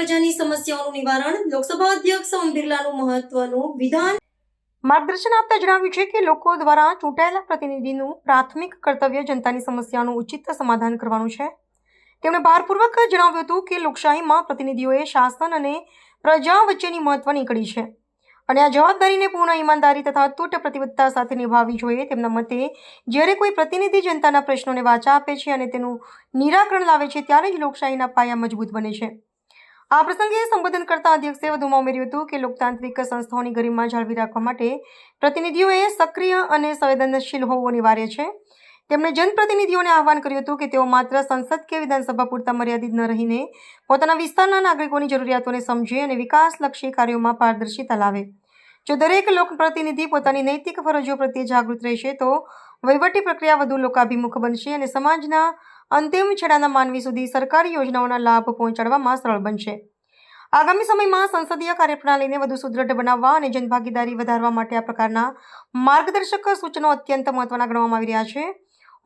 પ્રજાની સમસ્યાઓનું નિવારણ લોકસભા અધ્યક્ષ ઓમ બિરલાનું મહત્વનું વિધાન માર્ગદર્શન આપતા જણાવ્યું છે કે લોકો દ્વારા ચૂંટાયેલા પ્રતિનિધિનું પ્રાથમિક કર્તવ્ય જનતાની સમસ્યાનું ઉચિત સમાધાન કરવાનું છે। તેમણે ભારપૂર્વક જણાવ્યું હતું કે લોકશાહીમાં પ્રતિનિધિઓએ શાસન અને પ્રજા વચ્ચેની મહત્વની કડી છે અને આ જવાબદારીને પૂર્ણ ઈમાનદારી તથા અતૂટ પ્રતિબદ્ધતા સાથે નિભાવવી જોઈએ। તેમના મતે જ્યારે કોઈ પ્રતિનિધિ જનતાના પ્રશ્નોને વાચા આપે છે અને તેનું નિરાકરણ લાવે છે ત્યારે જ લોકશાહીના પાયા મજબૂત બને છે। આ પ્રસંગે સંબોધન કરતા અધ્યક્ષે વધુમાં ઉમેર્યું હતું કે લોકતાંત્રિક સંસ્થાઓની ગરિમા જાળવી રાખવા માટે પ્રતિનિધિઓએ સક્રિય અને સંવેદનશીલ હોવું અનિવાર્ય છે। તેમણે જનપ્રતિનિધિઓને આહવાન કર્યું હતું કે તેઓ માત્ર સંસદ કે વિધાનસભા પૂરતા મર્યાદિત ન રહીને પોતાના વિસ્તારના નાગરિકોની જરૂરિયાતોને સમજે અને વિકાસલક્ષી કાર્યોમાં પારદર્શિતા લાવે। જો દરેક લોકપ્રતિનિધિ પોતાની નૈતિક ફરજો પ્રત્યે જાગૃત રહેશે તો વહીવટી પ્રક્રિયા વધુ લોકાભિમુખ બનશે અને સમાજના અંતિમ છેડાના માનવી સુધી સરકારી યોજનાઓના લાભ પહોંચાડવામાં સરળ બનશે। આગામી સમયમાં સંસદીય કાર્યપ્રણાલીને વધુ સુદૃઢ બનાવવા અને જનભાગીદારી વધારવા માટે આ પ્રકારના માર્ગદર્શક સૂચનો અત્યંત મહત્વના ગણવામાં આવી રહ્યા છે।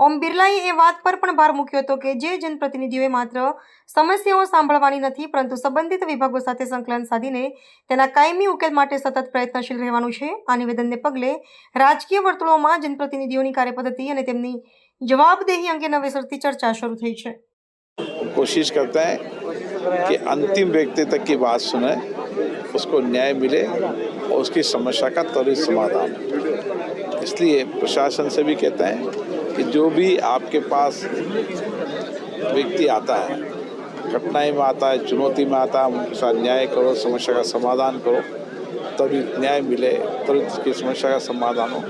ઓમ બિરલાએ એ વાત પર પણ ભાર મૂક્યો હતો કે જે જનપ્રતિનિધિઓએ માત્ર સમસ્યાઓ સાંભળવાની નથી પરંતુ સંબંધિત વિભાગો સાથે સંકલન સાધીને તેના કાયમી ઉકેલ માટે સતત પ્રયત્નશીલ રહેવાનું છે। આ નિવેદનને પગલે રાજકીય વર્તુળોમાં જનપ્રતિનિધિઓની કાર્યપદ્ધતિ અને તેમની જવાબદેही અંગે નવેસરથી ચર્ચા શરૂ થઈ છે। कोशिश करते हैं कि अंतिम व्यक्ति तक की बात सुने, उसको न्याय मिले और उसकी समस्या का त्वरित समाधान हो। इसलिए प्रशासन से भी कहते हैं कि जो भी आपके पास व्यक्ति आता है, कठिनाई में आता है, चुनौती में आता है, उनके साथ न्याय करो, समस्या का समाधान करो, तभी न्याय मिले, तभी उसकी समस्या का समाधान हो।